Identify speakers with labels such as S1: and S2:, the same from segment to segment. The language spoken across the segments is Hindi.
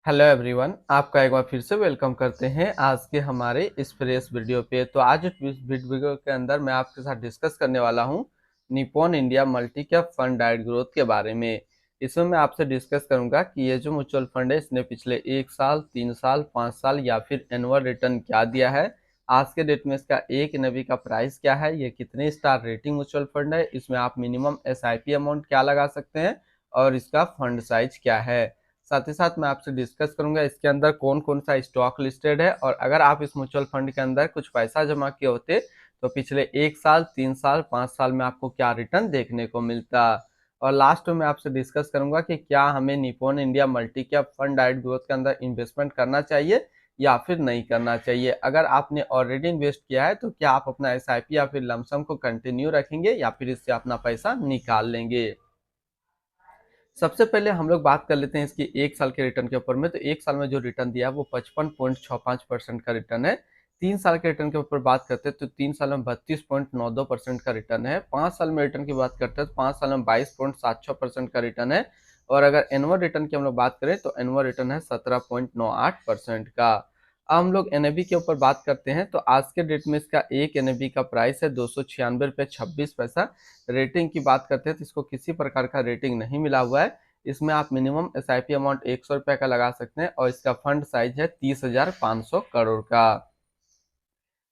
S1: हेलो एवरीवन, आपका एक बार फिर से वेलकम करते हैं आज के हमारे इस फ्रेश वीडियो पे। तो आज इस वीडियो के अंदर मैं आपके साथ डिस्कस करने वाला हूं Nippon India multi cap fund diet growth के बारे में। इसमें मैं आपसे डिस्कस करूंगा कि ये जो म्यूचुअल फंड है इसने पिछले 1 साल, 3 साल, 5 साल या फिर एनुअल रिटर्न क्या दिया है, आज के डेट में इसका एक एनएवी का प्राइस क्या है, ये कितने स्टार रेटिंग म्यूचुअल फंड है, इसमें आप मिनिमम एसआईपी अमाउंट क्या लगा सकते हैं और इसका फंड साइज क्या है। साथ ही साथ मैं आपसे डिस्कस करूंगा इसके अंदर कौन कौन सा स्टॉक लिस्टेड है, और अगर आप इस म्यूचुअल फंड के अंदर कुछ पैसा जमा किए होते तो पिछले 1 साल, 3 साल, 5 साल में आपको क्या रिटर्न देखने को मिलता। और लास्ट में मैं आपसे डिस्कस करूंगा कि क्या हमें Nippon India multi cap fund diet growth के अंदर इन्वेस्टमेंट करना चाहिए या फिर नहीं करना चाहिए। अगर आपने ऑलरेडी इन्वेस्ट किया है तो क्या आप अपना एसआईपी या फिर लमसम को कंटिन्यू रखेंगे या फिर इससे अपना पैसा निकाल लेंगे। सबसे पहले हम लोग बात कर लेते हैं इसकी 1 साल के रिटर्न के ऊपर में। तो 1 साल में जो रिटर्न दिया है वो 55.65% का रिटर्न है। 3 साल के रिटर्न के ऊपर बात करते हैं तो 3 साल में 32.92% का रिटर्न है। 5 साल में रिटर्न की बात करते हैं तो 5 साल में 22.76% का रिटर्न है। और अगर एनुअल रिटर्न की हम लोग बात करें तो एनुअल रिटर्न है 17.98% का। अब हम लोग एनएबी के ऊपर बात करते हैं तो आज के डेट में इसका एक एनएबी का प्राइस है 296 रुपये 26 पैसा। रेटिंग की बात करते हैं तो इसको किसी प्रकार का रेटिंग नहीं मिला हुआ है। इसमें आप मिनिमम एसआईपी अमाउंट 100 रुपये का लगा सकते हैं और इसका फंड साइज है 30,500 करोड़ का।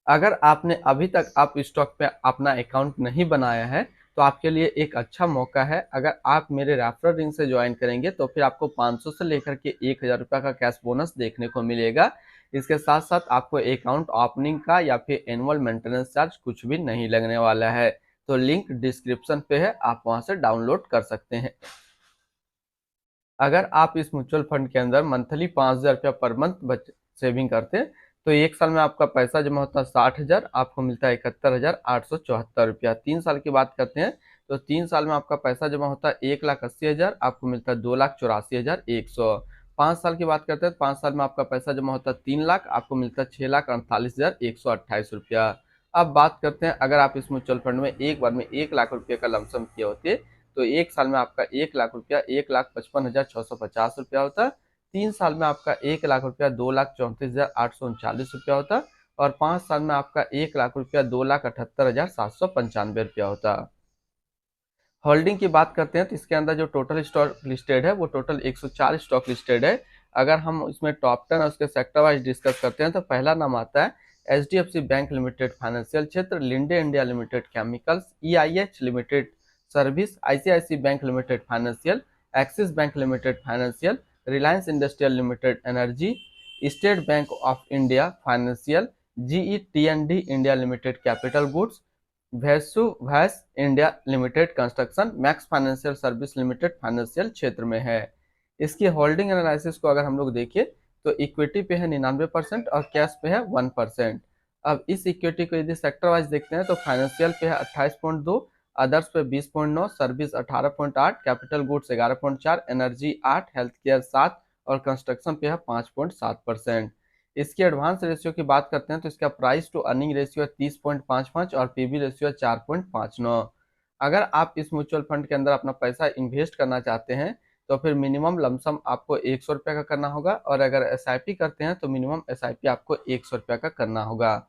S1: अगर आपने अभी तक आप स्टॉक पे अपना अकाउंट नहीं बनाया है तो आपके लिए एक अच्छा मौका है। अगर आप मेरे रेफरल लिंक से ज्वाइन करेंगे तो फिर आपको 500 से लेकर के 1,000 रुपये का कैश बोनस देखने को मिलेगा। इसके साथ साथ आपको अकाउंट ओपनिंग का या फिर एनुअल मेंटेनेंस चार्ज कुछ भी नहीं लगने वाला है। तो लिंक डिस्क्रिप्शन पे है, आप वहां से डाउनलोड कर सकते हैं। अगर आप इस म्यूचुअल फंड के अंदर मंथली 5,000 रुपया पर मंथ सेविंग करते हैं तो 1 साल में आपका पैसा जमा होता है 60,000, आपको मिलता है 71,874 रुपया। 3 साल की बात करते हैं तो 3 साल में आपका पैसा जमा होता है 1,80,000, आपको मिलता है 2,84,100। 5 साल की बात करते हैं तो 5 साल में आपका पैसा जमा होता है 3 लाख, आपको मिलता है 6,48,128 रुपया। अब बात करते हैं अगर आप इस म्यूचुअल फंड में एक बार में 1 लाख रुपये का लमसम किए होते तो 1 साल में आपका 1 लाख रुपया 1,55,650 रुपया होता। 3 साल में आपका 1 लाख रुपया 2,34,839 रुपया होता। और 5 साल में आपका 1 लाख रुपया 2,78,795 रुपया होता। होल्डिंग की बात करते हैं तो इसके अंदर जो टोटल स्टॉक लिस्टेड है वो टोटल 104 स्टॉक लिस्टेड है। अगर हम इसमें टॉप 10 और उसके सेक्टर वाइज डिस्कस करते हैं तो पहला नाम आता है एचडीएफसी बैंक लिमिटेड फाइनेंशियल क्षेत्र, Linde India Limited chemicals, EIH Limited service, ICIC Bank Limited financial, Axis Bank Limited financial, Reliance industrial Limited energy, State Bank of India financial, GE T India Limited capital goods, वैसु वैस India Limited construction, Max Financial service Limited financial क्षेत्र में है। इसकी होल्डिंग एनालिसिस को अगर हम लोग देखें तो इक्विटी पे है 99% और कैश पे है 1%। अब इस इक्विटी को यदि सेक्टर वाइज देखते हैं तो फाइनेंशियल पे है 28.2, अदर्स पे 20.9, service 18.8, capital goods 11.4, energy 8, health care 7 और कंस्ट्रक्शन पे है 5.7%। इसकी एडवांस रेशियो की बात करते हैं तो इसका प्राइस टू अर्निंग रेशियो है 30.55 और पीबी रेशियो है 4.59। अगर आप इस म्यूचुअल फंड के अंदर अपना पैसा इन्वेस्ट करना चाहते हैं तो फिर मिनिमम लमसम आपको 100 रुपये का करना होगा, और अगर एसआईपी करते हैं तो मिनिमम एसआईपी आपको 100 रुपये का करना होगा।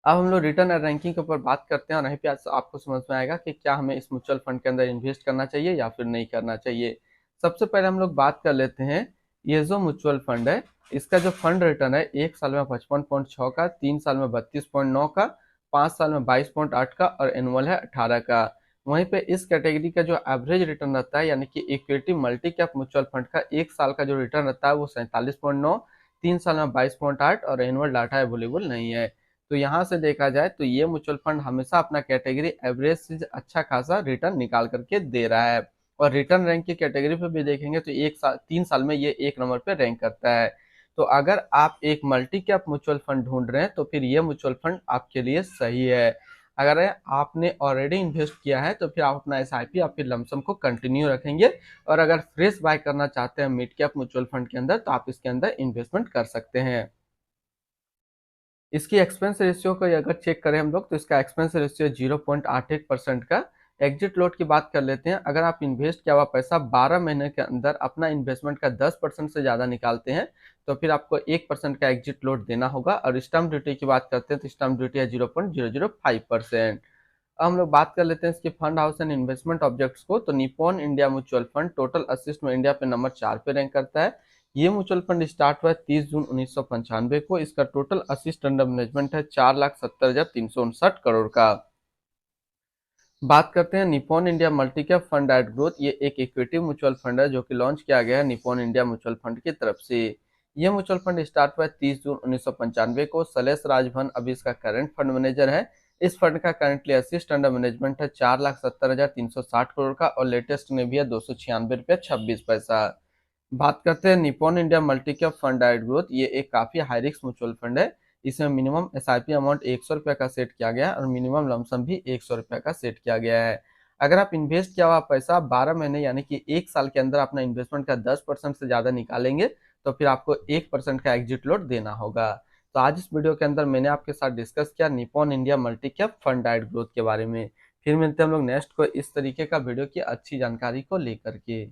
S1: अब हम लोग रिटर्न और रैंकिंग के ऊपर बात करते हैं और यहीं पे आपको समझ में आएगा कि क्या हमें इस म्यूचुअल फंड के अंदर इन्वेस्ट करना चाहिए या फिर नहीं करना चाहिए। सबसे पहले हम लोग बात कर लेते हैं ये जो म्यूचुअल फंड है इसका जो फंड रिटर्न है 1 साल में 55.6 का, 3 साल में 32.9 का, 5 साल में 22.8 का और एनुअल है 18 का। वहीं पे इस कैटेगरी का जो एवरेज रिटर्न रहता है यानी कि equity multi cap mutual fund का 1 साल का जो रिटर्न रहता है वो 47.9, 3 साल में 22.8 और एनुअल डाटा अवेलेबल नहीं है। तो यहाँ से देखा जाए तो ये म्यूचुअल फंड हमेशा अपना कैटेगरी एवरेज से अच्छा खासा रिटर्न निकाल करके दे रहा है। और रिटर्न रैंक की कैटेगरी पे भी देखेंगे तो 3 साल में ये 1 नंबर पे रैंक करता है। तो अगर आप एक मल्टी कैप म्यूचुअल फंड ढूंढ रहे हैं तो फिर ये म्यूचुअल फंड आपके लिए सही है। अगर आपने ऑलरेडी इन्वेस्ट किया है तो फिर आप अपना एसआईपी या फिर लमसम को कंटिन्यू रखेंगे, और अगर फ्रेश बाय करना चाहते हैं मिड कैप म्यूचुअल फंड के अंदर तो आप इसके अंदर इन्वेस्टमेंट कर सकते हैं। इसकी एक्सपेंस रेशियो को अगर चेक करें हम लोग तो इसका एक्सपेंस रेशियो 0.81% का। एग्जिट लोड की बात कर लेते हैं। अगर आप इन्वेस्ट किया हुआ पैसा 12 महीने के अंदर अपना इन्वेस्टमेंट का 10% से ज़्यादा निकालते हैं तो फिर आपको 1% का एग्जिट लोड देना होगा। और स्टैम्प ड्यूटी की बात करते हैं तो स्टैम्प ड्यूटी है 0.005%। अब हम लोग बात कर लेते हैं इसके fund house and investment objects को। तो Nippon India mutual fund total assist में इंडिया पे नंबर 4 पे रैंक करता है। ये म्यूचुअल फंड स्टार्ट हुआ है 30 जून 1995 को। इसका टोटल असिस्ट अंडर मैनेजमेंट है 4,70,359 करोड़ का। बात करते हैं Nippon India multi cap fund eight growth. ये एक इक्विटी म्यूचुअल फंड है जो कि लॉन्च किया गया है निप्पॉन इंडिया म्यूचुअल फंड की तरफ से। ये म्यूचुअल फंड स्टार्ट हुआ है 30 जून 1995 को। सलेश राजभन अभी इसका करंट फंड मैनेजर है। इस फंड का करंटली असिस्ट अंडर मैनेजमेंट है 4,70,360 करोड़ का और लेटेस्ट में भी है 296 रुपये 26 पैसा। बात करते हैं Nippon India multi cap fund eight growth. ये एक काफी हाई रिस्क म्यूचुअल फंड है। इसमें मिनिमम एसआईपी अमाउंट 100 रुपये का सेट किया गया है और मिनिमम लमसम भी 100 रुपये का सेट किया गया है। अगर आप इन्वेस्ट किया हुआ पैसा 12 महीने यानी कि 1 साल के अंदर अपना इन्वेस्टमेंट का 10% से ज्यादा निकालेंगे तो फिर आपको 1% का एग्जिट लोड देना होगा। तो आज इस वीडियो के अंदर मैंने आपके साथ डिस्कस किया Nippon India multi cap fund eight growth के बारे में। फिर मिलते हैं हम लोग नेक्स्ट को इस तरीके का वीडियो की अच्छी जानकारी को लेकर के।